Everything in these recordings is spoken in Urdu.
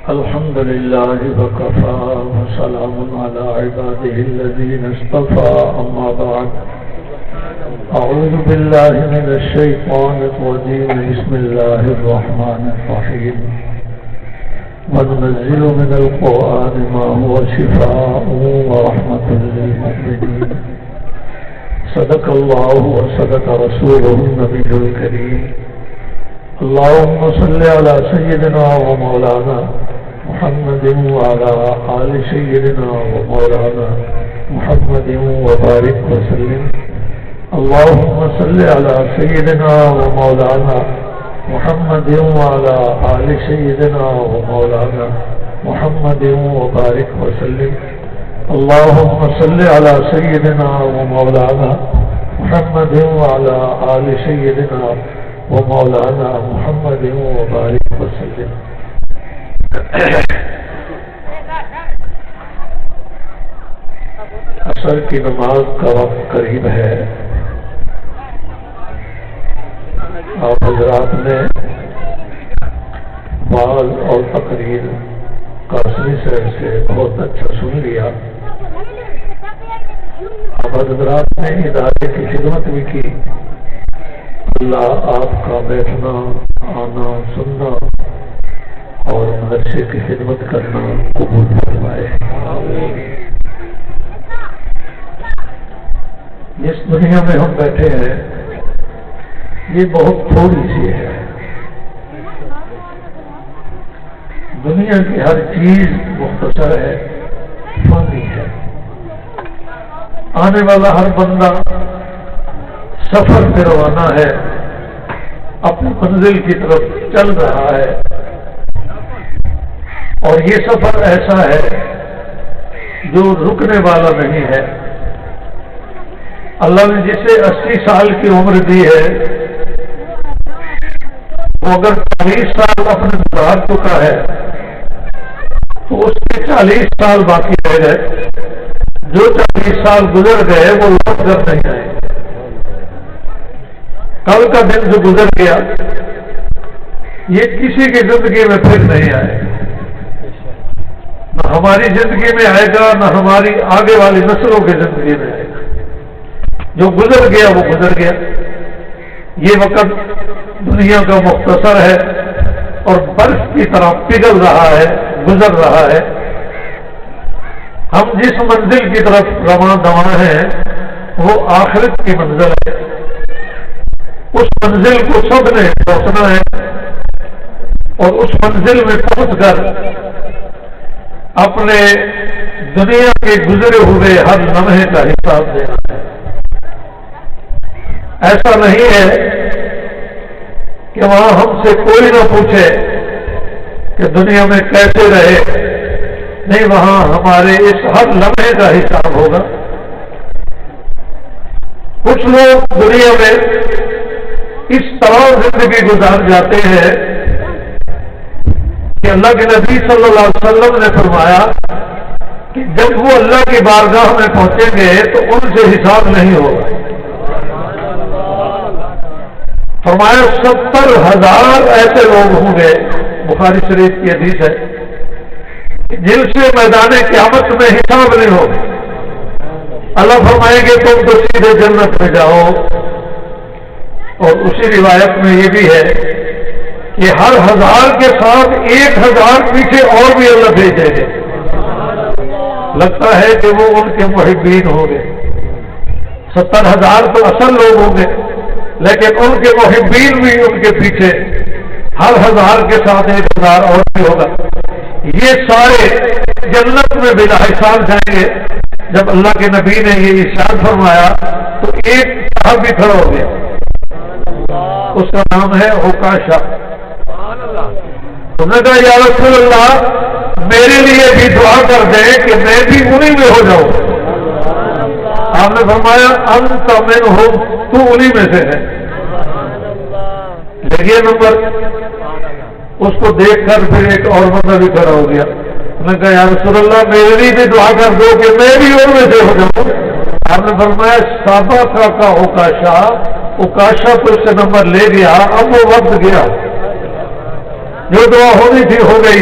الحمد لله وكفى وسلام على عباده الذين اصطفى أما بعد أعوذ بالله من الشيطان الرجيم بسم الله الرحمن الرحيم وننزل من القرآن ما هو شفاء ورحمة للمؤمنين صدق الله وصدق رسوله النبي الكريم اللهم صل على سيدنا ومولانا محمد وعلى آل سيدنا ومولانا محمد وبارك وسلم اللهم صل على سيدنا ومولانا محمد وعلى آل سيدنا ومولانا محمد وبارك وسلم اللهم صل على سيدنا ومولانا محمد وعلى آل سيدنا ومولانا محمد وبارك وسلم. عصر کی نماز کا وقت قریب ہے. آپ حضرات نے بعض اور تقریر قاسمی صاحب سے بہت اچھا سن لیا. آپ حضرات نے ادارے کی خدمت بھی کی. اللہ آپ کا بیٹھنا آنا سننا اور مدرسے کی خدمت کرنا قبول فرمائے. جس دنیا میں ہم بیٹھے ہیں یہ بہت تھوڑی سی ہے. دنیا کی ہر چیز مختصر ہے، فانی ہے. آنے والا ہر بندہ سفر پہ روانہ ہے، اپنی منزل کی طرف چل رہا ہے، اور یہ سفر ایسا ہے جو رکنے والا نہیں ہے. اللہ نے جسے 80 سال کی عمر دی ہے وہ اگر 40 سال اپنے گزار چکا ہے تو اس کے 40 سال باقی رہ گئے. جو 40 سال گزر گئے وہ لوٹ کر نہیں آئے. کل کا دن جو گزر گیا یہ کسی کی زندگی میں پھر نہیں آئے. نہ ہماری زندگی میں آئے گا، نہ ہماری آگے والی نسلوں کی زندگی میں آئے گا. جو گزر گیا وہ گزر گیا. یہ وقت دنیا کا مختصر ہے اور برف کی طرح پگھل رہا ہے، گزر رہا ہے. ہم جس منزل کی طرف رواں دواں ہیں وہ آخرت کی منزل ہے. اس منزل کو سب نے پہنچنا ہے اور اس منزل میں پہنچ کر اپنے دنیا کے گزرے ہوئے ہر لمحے کا حساب دینا ہے. ایسا نہیں ہے کہ وہاں ہم سے کوئی نہ پوچھے کہ دنیا میں کیسے رہے. نہیں، وہاں ہمارے اس ہر لمحے کا حساب ہوگا. کچھ لوگ دنیا میں اس طرح زندگی گزار جاتے ہیں کہ اللہ کے نبی صلی اللہ علیہ وسلم نے فرمایا کہ جب وہ اللہ کی بارگاہ میں پہنچیں گے تو ان سے حساب نہیں ہوگا. فرمایا 70,000 ایسے لوگ ہوں گے، بخاری شریف کی حدیث ہے، جن سے میدان قیامت میں حساب نہیں ہوگا. اللہ فرمائیں گے تم تو سیدھے جنت میں جاؤ. اور اسی روایت میں یہ بھی ہے کہ ہر 1000 کے ساتھ 1000 پیچھے اور بھی اللہ بھیجیں گے. لگتا ہے کہ وہ ان کے محبین ہوں گے. 70,000 تو اصل لوگ ہوں گے لیکن ان کے محبین بھی ان کے پیچھے ہر 1000 کے ساتھ 1000 اور بھی ہوگا. یہ سارے جنت میں بلا حساب جائیں گے. جب اللہ کے نبی نے یہ ارشاد فرمایا تو ایک صحابی کھڑا ہو گیا. اس کا نام ہے عکاشہ. انہوں نے کہا یا رسول اللہ میرے لیے بھی دعا کر دیں کہ میں بھی انہی میں ہو جاؤں. آپ نے فرمایا انت منہم، تو انہی میں سے ہے. لگیے نمبر. اس کو دیکھ کر پھر ایک اور بندہ بھی کھڑا ہو گیا. انہوں نے کہا یا رسول اللہ میرے لیے بھی دعا کر دو کہ میں بھی ان میں سے ہو جاؤں. آپ نے فرمایا صحابہ کا عکاشہ تو اس سے نمبر لے گیا. اب وہ وقت گیا جو دعا ہونی تھی ہو گئی.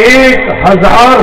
1000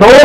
2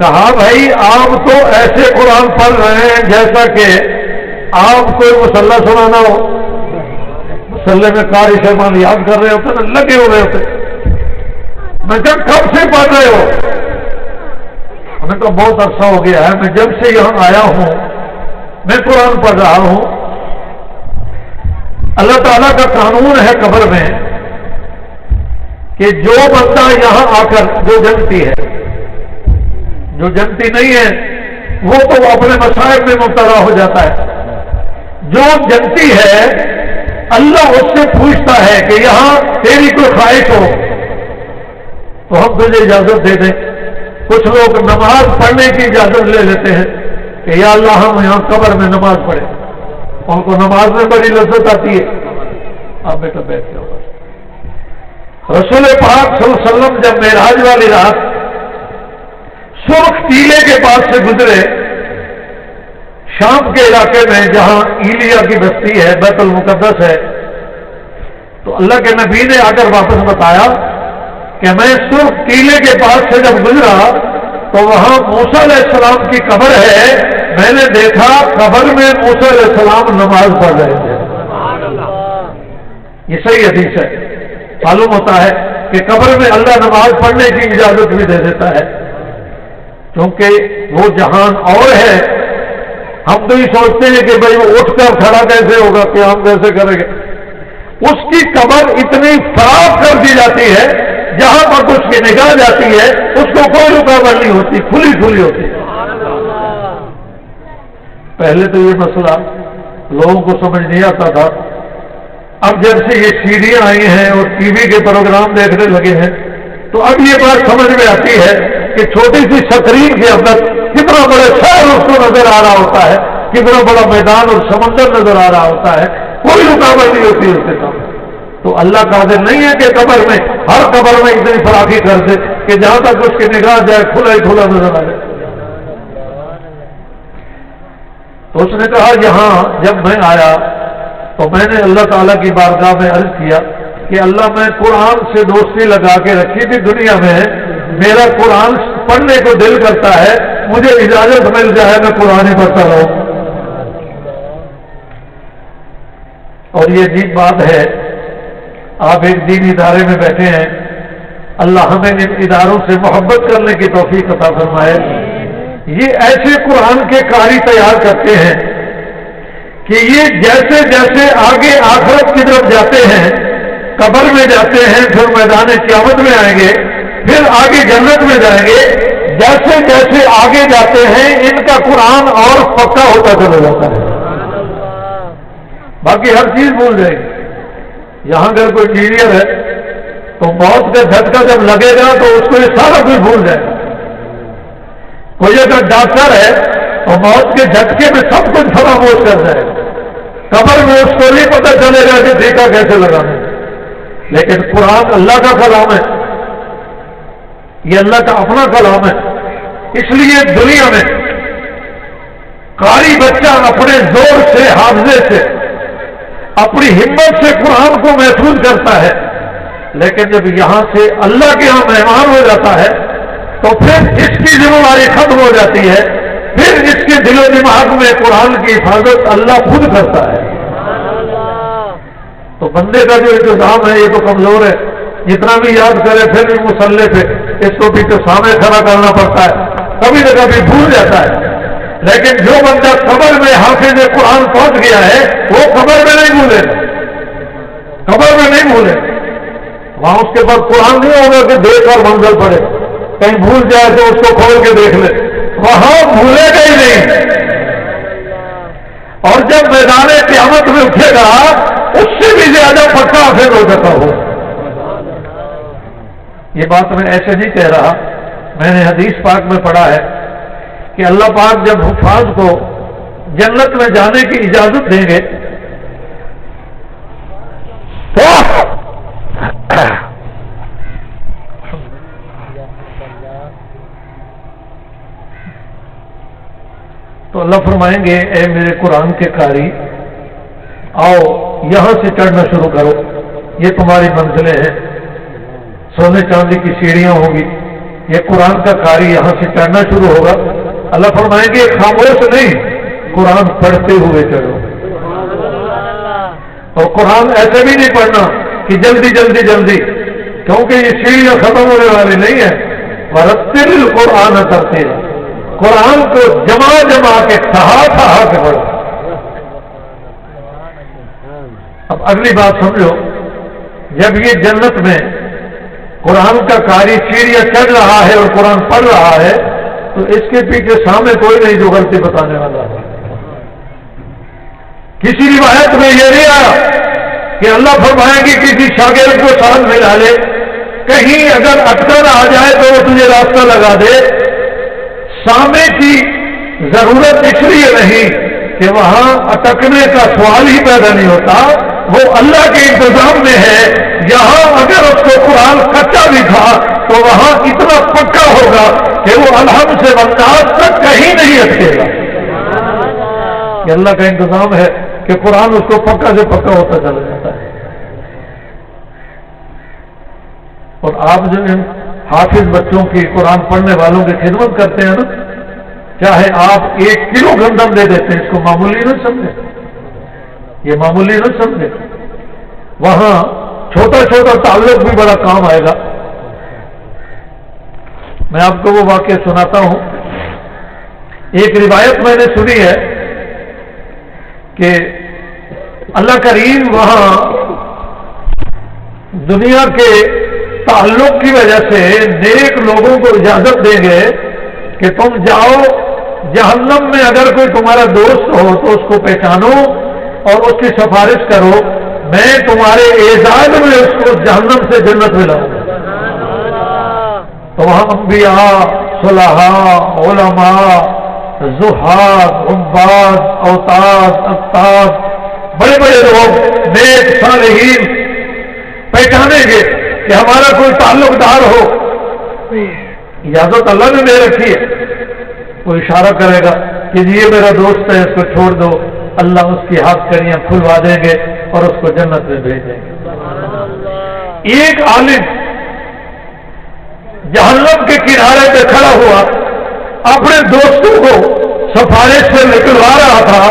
کہا بھائی آپ تو ایسے قرآن پڑھ رہے ہیں جیسا کہ آپ کوئی مسلح سنانا ہو، مسلح میں قاری صاحبان یاد کر رہے ہوتے نا، لگے ہوئے ہوتے. میں کہا کب سے پڑھ رہے ہو؟ میں تو بہت عرصہ ہو گیا ہے، میں جب سے یہاں آیا ہوں میں قرآن پڑھ رہا ہوں. اللہ تعالیٰ کا قانون ہے قبر میں کہ جو بندہ یہاں آ کر جو جنتی ہے، جو جنتی نہیں ہے وہ تو اپنے مصائب میں مبتلا ہو جاتا ہے. جو جنتی ہے اللہ اس سے پوچھتا ہے کہ یہاں تیری کوئی خواہش ہو تو ہم تجھے اجازت دے دیں. کچھ لوگ نماز پڑھنے کی اجازت لے لیتے ہیں کہ یا اللہ ہم یہاں قبر میں نماز پڑھیں. ان کو نماز میں بڑی لذت آتی ہے. آپ بیٹا بیٹھ کے ہوگا. رسول پاک صلی اللہ علیہ وسلم جب معراج والی رات سرخ ٹیلے کے پاس سے گزرے، شام کے علاقے میں جہاں ایلیا کی بستی ہے، بیت المقدس ہے، تو اللہ کے نبی نے آ کر واپس بتایا کہ میں سرخ ٹیلے کے پاس سے جب گزرا تو وہاں موسیٰ علیہ السلام کی قبر ہے. میں نے دیکھا قبر میں موسیٰ علیہ السلام نماز پڑھ رہے تھے. یہ صحیح حدیث ہے. معلوم ہوتا ہے کہ قبر میں اللہ نماز پڑھنے کی اجازت بھی دے دیتا ہے، کیونکہ وہ جہان اور ہے. ہم تو یہ سوچتے ہیں کہ بھائی وہ اٹھ کر کھڑا کیسے ہوگا، قیام کیسے کرے گا. اس کی قبر اتنی فراخ کر دی جاتی ہے جہاں پر اس کی نگاہ جاتی ہے اس کو کوئی رکاوٹ نہیں ہوتی، کھلی کھلی ہوتی. پہلے تو یہ مسئلہ لوگوں کو سمجھ نہیں آتا تھا. اب جب سے یہ سیڑھیاں آئی ہیں اور ٹی وی کے پروگرام دیکھنے لگے ہیں تو اب یہ بات سمجھ میں آتی ہے کہ چھوٹی سی سکرین کے اندر کتنا بڑا شہر اس کو نظر آ رہا ہوتا ہے، کتنا بڑا میدان اور سمندر نظر آ رہا ہوتا ہے. کوئی رکاوٹ نہیں ہوتی اس کے سامنے. تو اللہ قادر نہیں ہے کہ قبر میں ہر قبر میں اتنی فراخی کر دے کہ جہاں تک اس کی نگاہ جائے کھلا ہی کھلا نظر آ جائے. تو اس نے کہا یہاں جب میں آیا تو میں نے اللہ تعالیٰ کی بارگاہ میں عرض کیا کہ اللہ میں قرآن سے دوستی لگا کے رکھی تھی دنیا میں، میرا قرآن پڑھنے کو دل کرتا ہے، مجھے اجازت مل جائے میں قرآن ہی پڑھتا رہوں. اور یہ عجیب بات ہے، آپ ایک دینی ادارے میں بیٹھے ہیں، اللہ ہمیں ان اداروں سے محبت کرنے کی توفیق عطا فرمائے. یہ ایسے قرآن کے قاری تیار کرتے ہیں کہ یہ جیسے جیسے آگے آخرت کی طرف جاتے ہیں، قبر میں جاتے ہیں، پھر میدان قیامت میں آئیں گے، پھر آگے جنت میں جائیں گے، جیسے جیسے آگے جاتے ہیں ان کا قرآن اور پکا ہوتا چلا جاتا ہے. باقی ہر چیز بھول جائے گی. یہاں اگر کوئی انجینئر ہے تو موت کا جھٹکا جب لگے گا تو اس کو یہ سارا کچھ بھول جائے گا. کوئی اگر ڈاکٹر ہے تو موت کے جھٹکے میں سب کچھ فراموش کر جائے گا. قبر میں اس کو نہیں پتہ چلے گا کہ ٹھیکا کیسے لگانا ہے. لیکن قرآن اللہ کا کلام ہے، یہ اللہ کا اپنا کلام ہے. اس لیے دنیا میں قاری بچہ اپنے زور سے، حافظے سے، اپنی ہمت سے قرآن کو محفوظ کرتا ہے، لیکن جب یہاں سے اللہ کے ہاں مہمان ہو جاتا ہے تو پھر اس کی ذمہ داری ختم ہو جاتی ہے. پھر اس کے دل و دماغ میں قرآن کی حفاظت اللہ خود کرتا ہے. تو بندے کا جو انتظام ہے یہ تو کمزور ہے، جتنا بھی یاد کرے پھر بھی مسلح پہ اس کو بھی تو سامنے کھڑا کرنا پڑتا ہے، کبھی نہ کبھی بھول جاتا ہے. لیکن جو بندہ قبر میں حافظ قرآن پہنچ گیا ہے وہ قبر میں نہیں بھولے، قبر میں نہیں بھولے. وہاں اس کے پاس قرآن نہیں ہوگا کہ دیکھ اور منزل پڑے، کہیں بھول جائے تو اس کو کھول کے دیکھ لے، وہاں بھولے گا ہی نہیں. اور جب میدان قیامت میں اٹھے گا اس سے بھی زیادہ پکا حافظ ہو جاتا ہو. یہ بات میں ایسے نہیں کہہ رہا، میں نے حدیث پاک میں پڑھا ہے کہ اللہ پاک جب حفاظ کو جنت میں جانے کی اجازت دیں گے تو اللہ فرمائیں گے اے میرے قرآن کے قاری، آؤ یہاں سے چڑھنا شروع کرو، یہ تمہاری منزلیں ہیں. سونے چاندی کی سیڑھیاں ہوں گی، یہ قرآن کا قاری یہاں سے چڑھنا شروع ہوگا، اللہ فرمائیں گے خاموش نہیں، قرآن پڑھتے ہوئے چڑھو. اور قرآن ایسے بھی نہیں پڑھنا کہ جلدی جلدی جلدی، کیونکہ یہ سیڑھیاں ختم ہونے والی نہیں ہے. ورتل القرآن ترتیلا، قرآن کو جما جما کے ٹھہا کے پڑھو. اب اگلی بات سمجھو، جب یہ جنت میں قرآن کا قاری سیڑھیاں چڑھ رہا ہے اور قرآن پڑھ رہا ہے تو اس کے پیچھے سامنے کوئی نہیں جو غلطی بتانے والا ہے. کسی روایت میں یہ نہیں آیا کہ اللہ فرمائیں گے کسی شاگرد کو ساتھ ملا لے، کہیں اگر اٹکن آ جائے تو وہ تجھے راستہ لگا دے. سامنے کی ضرورت اس لیے نہیں کہ وہاں اٹکنے کا سوال ہی پیدا نہیں ہوتا، وہ اللہ کے انتظام میں ہے. یہاں اگر اس کو قرآن کچا بھی تھا تو وہاں اتنا پکا ہوگا کہ وہ الحم سے والناس تک کہیں نہیں اٹکے گا. یہ اللہ کا انتظام ہے کہ قرآن اس کو پکا سے پکا ہوتا چلا جاتا ہے. اور آپ جو ان حافظ بچوں کی، قرآن پڑھنے والوں کی خدمت کرتے ہیں نا، چاہے آپ 1 کلو گندم دے دیتے ہیں، اس کو معمولی نہ سمجھے، یہ معمولی نہ سمجھے. وہاں چھوٹا چھوٹا تعلق بھی بڑا کام آئے گا. میں آپ کو وہ واقعہ سناتا ہوں. ایک روایت میں نے سنی ہے کہ اللہ کریم وہاں دنیا کے تعلق کی وجہ سے نیک لوگوں کو اجازت دیں گے کہ تم جاؤ جہنم میں، اگر کوئی تمہارا دوست ہو تو اس کو پہچانو اور اس کی سفارش کرو، میں تمہارے اعزاز میں اس کو جہنم سے جنت میں لاؤں گا. تو وہاں انبیاء، صلحاء، علماء، زہاد، عباد، اوتاد، اقتاب، بڑے بڑے لوگ نیک صالحین پہچانیں گے کہ ہمارا کوئی تعلق دار ہو. اجازت اللہ نے دے رکھی ہے. وہ اشارہ کرے گا کہ یہ میرا دوست ہے، اس کو چھوڑ دو. اللہ اس کی ہاتھ کڑیاں کھلوا دیں گے اور اس کو جنت میں بھیج دیں گے. ایک عالم جہنم کے کنارے پہ کھڑا ہوا، اپنے دوستوں کو سفارش سے نکلوا رہا تھا،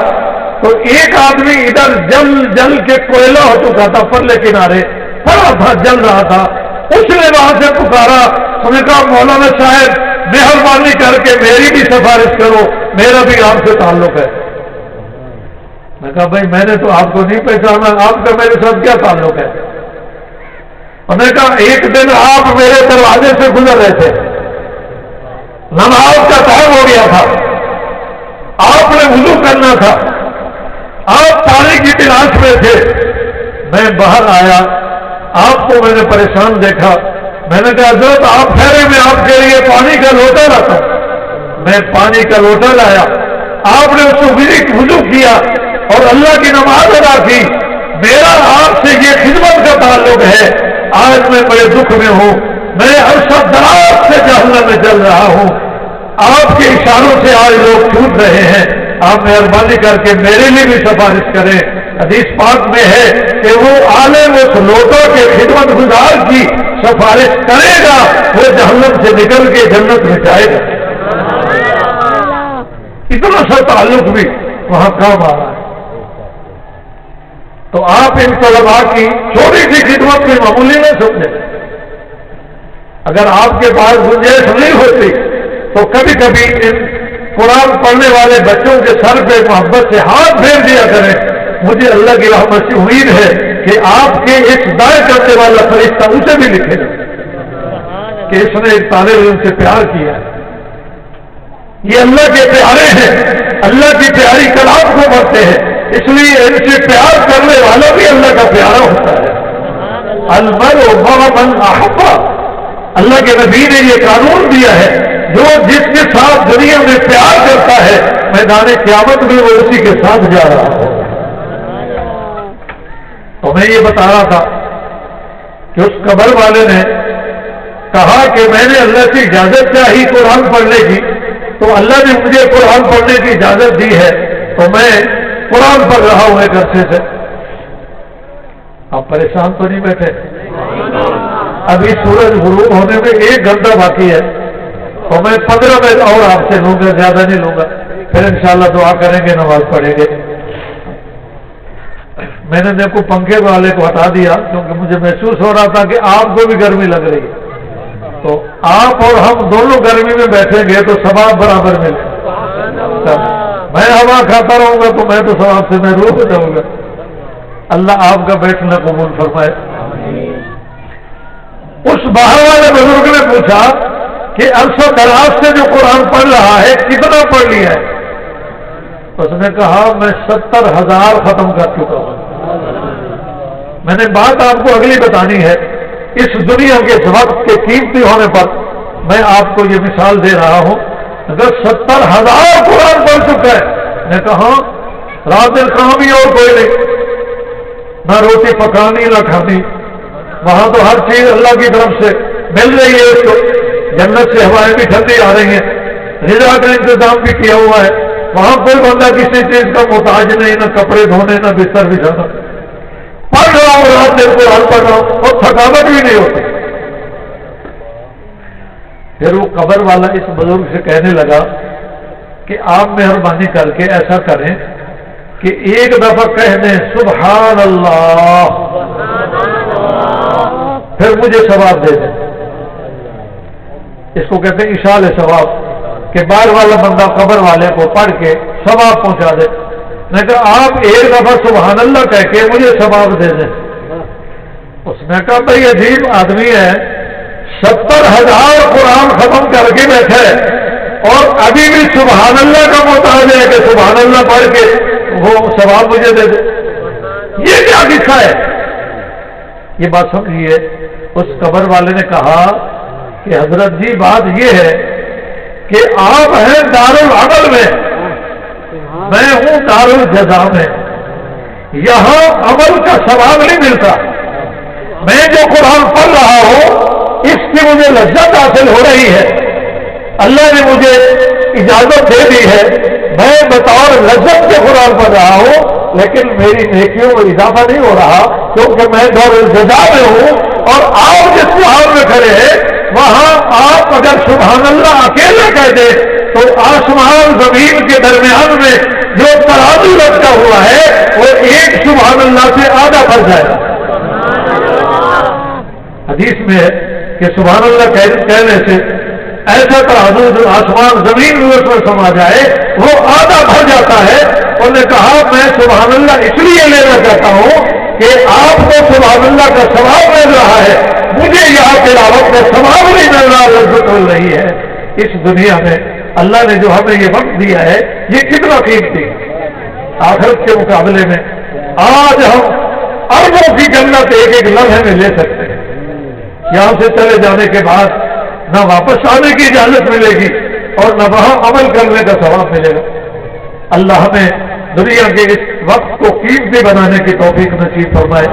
تو ایک آدمی ادھر جل جل کے کوئلہ ہو چکا تھا، پرلے کنارے پڑا تھا، جل رہا تھا. اس نے وہاں سے پکارا، اس نے کہا مولانا صاحب مہربانی کر کے میری بھی سفارش کرو، میرا بھی آپ سے تعلق ہے. میں کہا بھائی میں نے تو آپ کو نہیں پہچانا، آپ کا میرے ساتھ کیا تعلق ہے؟ اور میں کہا ایک دن آپ میرے دروازے سے گزر رہے تھے، نماز کا ٹائم ہو گیا تھا، آپ نے وضو کرنا تھا، آپ پانی کی تلاش میں تھے. میں باہر آیا، آپ کو میں نے پریشان دیکھا. میں نے کہا حضرت آپ ٹھہرے، میں آپ کے لیے پانی کا لوٹا لاتا. میں پانی کا لوٹا لایا، آپ نے اس کو وضو کیا اور اللہ کی نماز ادا کی. میرا آپ سے یہ خدمت کا تعلق ہے. آج میں بڑے دکھ میں ہوں، میں عرصہ دراز سے جہنم میں چل رہا ہوں. آپ کے اشاروں سے آج لوگ چھوٹ رہے ہیں. آپ مہربانی کر کے میرے لیے بھی سفارش کریں. حدیث پاک میں ہے کہ وہ عالم اس لوٹوں کے خدمت گزار کی سفارش کرے گا، وہ جہنم سے نکل کے جنت میں جائے گا. اتنا سا تعلق بھی وہاں کام آ رہا ہے. تو آپ ان طلباء کی چھوٹی سی خدمت میں معمولی نہ سمجھیں. اگر آپ کے پاس گنجائش نہیں ہوتی تو کبھی کبھی ان قرآن پڑھنے والے بچوں کے سر پہ محبت سے ہاتھ پھیر دیا کریں. مجھے اللہ کی رحمت سے امید ہے کہ آپ کے ایک دائیں کرنے والا فرشتہ اسے بھی لکھے گا کہ اس نے ایک طالب علم سے پیار کیا. یہ اللہ کے پیارے ہیں، اللہ کی پیاری کلام کو پڑھتے ہیں، اس لیے ان سے پیار کرنے والا بھی اللہ کا پیارا ہوتا ہے. المرء مع من احب، اللہ کے نبی نے یہ قانون دیا ہے، جو جس کے ساتھ دنیا میں پیار کرتا ہے میدان قیامت میں وہ اسی کے ساتھ جا رہا ہے. تو میں یہ بتا رہا تھا کہ اس قبر والے نے کہا کہ میں نے اللہ سے اجازت چاہی قرآن پڑھنے کی، تو اللہ نے مجھے قرآن پڑھنے کی اجازت دی ہے، تو میں قرآن پڑھ رہا ہوں ایک عرصے سے. آپ پریشان تو نہیں بیٹھے؟ ابھی سورج غروب ہونے میں 1 گھنٹہ باقی ہے. تو میں 15 منٹ اور آپ سے لوں گا، زیادہ نہیں لوں گا، پھر انشاءاللہ دعا کریں گے، نماز پڑھیں گے۔ میں نے دیکھو پنکھے والے کو ہٹا دیا کیونکہ مجھے محسوس ہو رہا تھا کہ آپ کو بھی گرمی لگ رہی ہے، تو آپ اور ہم دونوں گرمی میں بیٹھیں گے تو ثواب برابر ملے۔ میں ہوا کھاتا رہوں گا تو میں تو ثواب سے محروم ہو جاؤں گا۔ اللہ آپ کا بیٹھنا قبول فرمائے۔ اس باہر والے بزرگ نے پوچھا کہ عرصہ دراز سے جو قرآن پڑھ رہا ہے کتنا پڑھ لیا ہے؟ اس نے کہا میں 70,000 ختم کر چکا ہوں۔ میں نے بات آپ کو اگلی بتانی ہے، اس دنیا کے وقت کے قیمتی ہونے پر میں آپ کو یہ مثال دے رہا ہوں۔ اگر 70,000 قرآن پڑھ چکا ہے، میں کہا رات دن کہاں بھی اور کوئی نہیں، نہ روٹی پکانی نہ کھانی، وہاں تو ہر چیز اللہ کی طرف سے مل رہی ہے، اس کو جنت سے ہوائیں بھی ٹھنڈی آ رہی ہیں، رضا کا انتظام بھی کیا ہوا ہے، وہاں کوئی بندہ کسی چیز کا محتاج نہیں، نہ کپڑے دھونے نہ بستر بچھانا، پڑھ رہا ہوں رات دن قرآن پڑھ رہا ہوں اور تھکاوٹ بھی نہیں ہوتی۔ پھر وہ قبر والا اس بزرگ سے کہنے لگا کہ آپ مہربانی کر کے ایسا کریں کہ ایک دفعہ کہہ دیں سبحان اللہ، پھر مجھے ثواب دے دیں۔ اس کو کہتے ہیں اشال ثواب، کہ باہر والا بندہ قبر والے کو پڑھ کے ثواب پہنچا دے۔ میں کہا آپ ایک دفعہ سبحان اللہ کہہ کے مجھے ثواب دے دیں۔ اس نے کہا بھائی عجیب آدمی ہے، 70,000 قرآن ختم کر کے بیٹھا ہے اور ابھی بھی سبحان اللہ کا محتاج ہے کہ سبحان اللہ پڑھ کے وہ ثواب مجھے دے دے۔ یہ کیا دکھا ہے؟ یہ بات سمجھیے۔ اس قبر والے نے کہا کہ حضرت جی بات یہ ہے کہ آپ ہیں دار العمل میں، میں ہوں دار الجزا میں، یہاں عمل کا ثواب نہیں ملتا۔ میں جو قرآن پڑھ رہا ہوں اس کی مجھے لذت حاصل ہو رہی ہے، اللہ نے مجھے اجازت دے دی ہے، میں بطور لذت کے قرآن پڑھ رہا ہوں، لیکن میری نیکیوں میں اضافہ نہیں ہو رہا کیونکہ میں دار الجزا میں ہوں۔ اور آپ جس حال میں کھڑے ہیں وہاں آپ اگر سبحان اللہ اکیلے کہہ دیں تو آسمان زمین کے درمیان میں جو ترازو لٹکا ہوا ہے وہ ایک سبحان اللہ سے آدھا بھر جائے گا۔ حدیث میں ہے کہ سبحان اللہ کہنے سے ایسا ترازو جو آسمان زمین میں اس میں سما جائے وہ آدھا بھر جاتا ہے۔ انہوں نے کہا میں سبحان اللہ اس لیے لینا چاہتا ہوں کہ آپ کو سبحان اللہ کا ثواب مل رہا ہے، مجھے یہاں تلاوت کا ثواب نہیں مل رہا، لذت مل رہی ہے۔ اس دنیا میں اللہ نے جو ہمیں یہ وقت دیا ہے یہ کتنا قیمتی ہے آخرت کے مقابلے میں۔ آج ہم اربوں کی جنت ایک ایک لمحے میں لے سکتے ہیں، یہاں سے چلے جانے کے بعد نہ واپس آنے کی اجازت ملے گی اور نہ وہاں عمل کرنے کا ثواب ملے گا۔ اللہ ہمیں دنیا کے اس وقت کو قیمتی بنانے کی توفیق نصیب فرمائے۔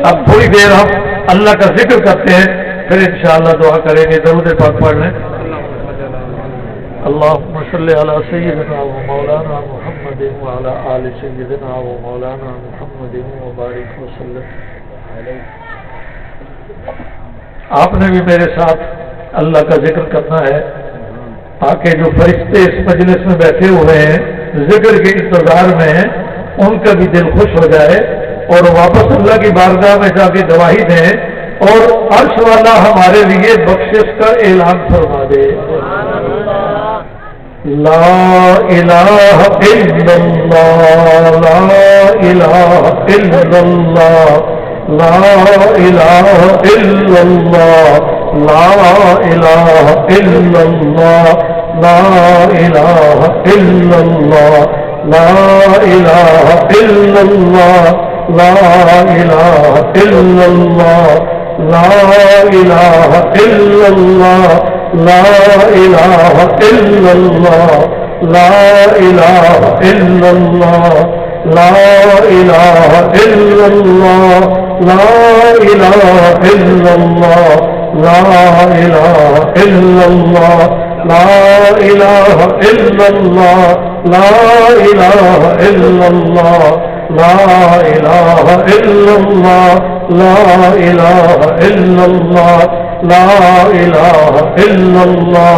اب تھوڑی دیر ہم اللہ کا ذکر کرتے ہیں، پھر انشاءاللہ دعا کریں گے، درود پاک پڑھ لیں۔ اللہم صلی علی سیدنا و مولانا محمد وعلی آل سیدنا و مولانا محمد وبارک وسلم۔ آپ نے بھی میرے ساتھ اللہ کا ذکر کرنا ہے تاکہ جو فرشتے اس مجلس میں بیٹھے ہوئے ہیں ذکر کے انتظار میں ہیں ان کا بھی دل خوش ہو جائے اور واپس اللہ کی بارگاہ میں جا کے گواہی دیں اور عرش والا ہمارے لیے بخشش کا اعلان فرما دے۔ لا الہ الا اللہ، لا الہ الا اللہ، لا الہ الا اللہ، لا الہ الا اللہ، لا الہ الا اللہ، لا الہ الا اللہ، لا الہ الا اللہ، لا الہ الا اللہ، لا الہ الا اللہ، لا الہ الا اللہ، لا الہ الا اللہ، لا الہ الا اللہ، لا الہ الا اللہ، لا الہ الا اللہ، لا الہ الا اللہ، لا الہ الا اللہ، لا الہ الا اللہ، لا الہ الا اللہ،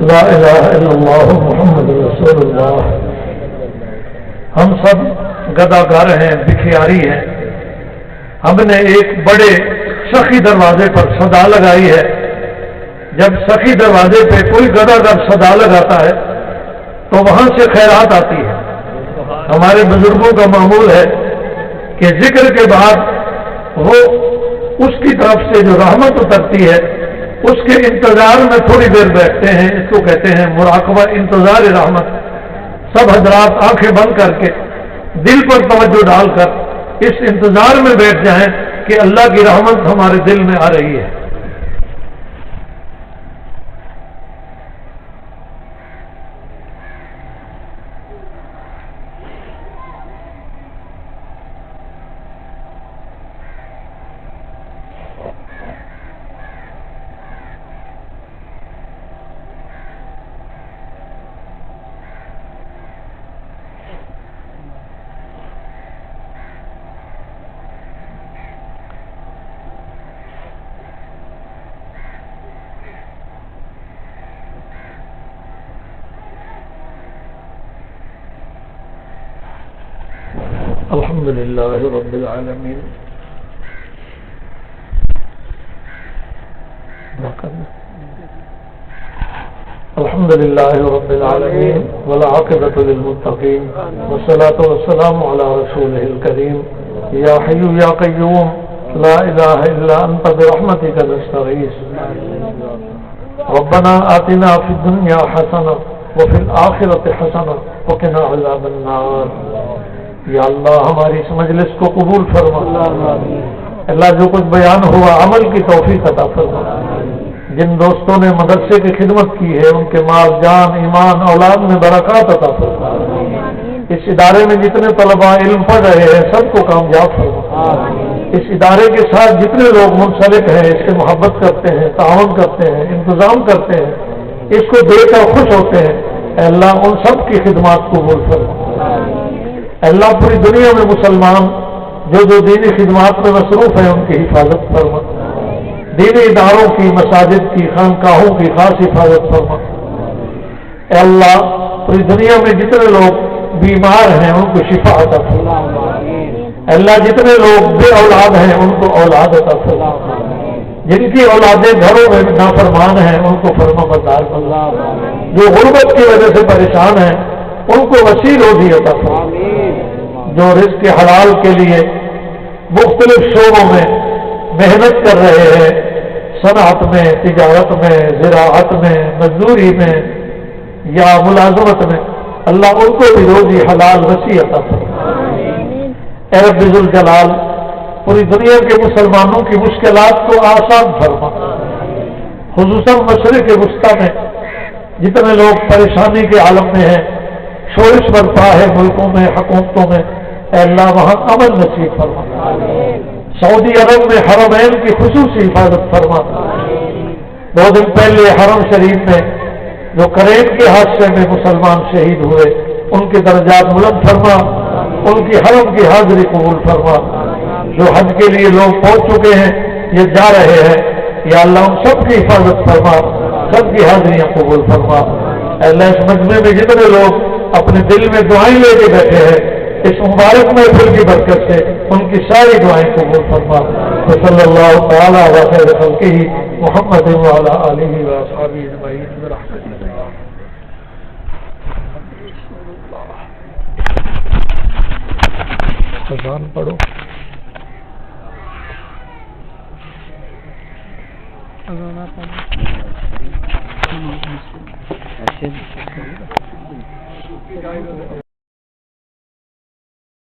لا الہ الا اللہ محمد رسول اللہ۔ ہم سب گداگر ہیں، بکھیاری ہیں۔ ہم نے ایک بڑے سخی دروازے پر صدا لگائی ہے۔ جب سخی دروازے پہ کوئی گداگر صدا لگاتا ہے تو وہاں سے خیرات آتی ہے۔ ہمارے بزرگوں کا معمول ہے کہ ذکر کے بعد وہ اس کی طرف سے جو رحمت اترتی ہے اس کے انتظار میں تھوڑی دیر بیٹھتے ہیں۔ اس کو کہتے ہیں مراقبہ، انتظار رحمت۔ سب حضرات آنکھیں بند کر کے دل پر توجہ ڈال کر اس انتظار میں بیٹھ جائیں کہ اللہ کی رحمت ہمارے دل میں آ رہی ہے۔ الحمد للہ رب العالمین۔ الحمد للہ رب العالمین والعاقبۃ للمتقین والصلاة والسلام علی رسولہ الکریم۔ یا حی یا قیوم لا الہ الا انت برحمتک نستغیث۔ ربنا آتنا فی الدنیا حسنہ وفی الآخرۃ حسنہ وقنا عذاب النار۔ یا اللہ ہماری اس مجلس کو قبول فرما۔ اللہ جو کچھ بیان ہوا عمل کی توفیق عطا فرما۔ جن دوستوں نے مدرسے کی خدمت کی ہے ان کے مال، جان، ایمان، اولاد میں برکات عطا فرما۔ اس ادارے میں جتنے طلباء علم پڑھ رہے ہیں سب کو کامیاب فرما۔ اس ادارے کے ساتھ جتنے لوگ منسلک ہیں، اس سے محبت کرتے ہیں، تعاون کرتے ہیں، انتظام کرتے ہیں، اس کو دیکھ کر خوش ہوتے ہیں، اے اللہ ان سب کی خدمات قبول فرما۔ اللہ پوری دنیا میں مسلمان جو دینی خدمات میں مصروف ہیں ان کی حفاظت فرما۔ دینی اداروں کی، مساجد کی، خانقاہوں کی خاص حفاظت فرما۔ اے اللہ پوری دنیا میں جتنے لوگ بیمار ہیں ان کو شفا عطا فرما۔ اے اللہ جتنے لوگ بے اولاد ہیں ان کو اولاد عطا فرما۔ جن کی اولادیں گھروں میں نافرمان ہیں ان کو فرما بردار فرما۔ جو غربت کی وجہ سے پریشان ہیں ان کو وسیع روزی عطا فرما۔ جو رزق حلال کے لیے مختلف شعبوں میں محنت کر رہے ہیں، صنعت میں، تجارت میں، زراعت میں، مزدوری میں یا ملازمت میں، اللہ ان کو بھی روزی حلال وسیع عطا فرما۔ اے رب ذوالجلال پوری دنیا کے مسلمانوں کی مشکلات کو آسان فرما۔ خصوصاً مشرق وسطیٰ میں جتنے لوگ پریشانی کے عالم میں ہیں، شورش برپا ہے ملکوں میں، حکومتوں میں، اے اللہ وہاں امن نصیب فرما۔ سعودی عرب میں حرمین کی خصوصی حفاظت فرما۔ 2 دن پہلے حرم شریف میں جو کریٹ کے حادثے میں مسلمان شہید ہوئے ان کے درجات بلند فرما، ان کی حرم کی حاضری قبول فرما۔ جو حج کے لیے لوگ پہنچ چکے ہیں یہ جا رہے ہیں، یا اللہ ان سب کی حفاظت فرما، سب کی حاضریاں قبول فرما۔ اے اللہ اس مجمع میں جتنے لوگ اپنے دل میں دعائیں لے کے بیٹھے ہیں اس مبارک محفل کی برکت سے ان کی ساری دعائیں قبول فرما. صلی اللہ تعالی علی خیر خلقہ محمد وعلی آلہ واصحابہ اجمعین برحمتہ. اذان پڑھو. اچھا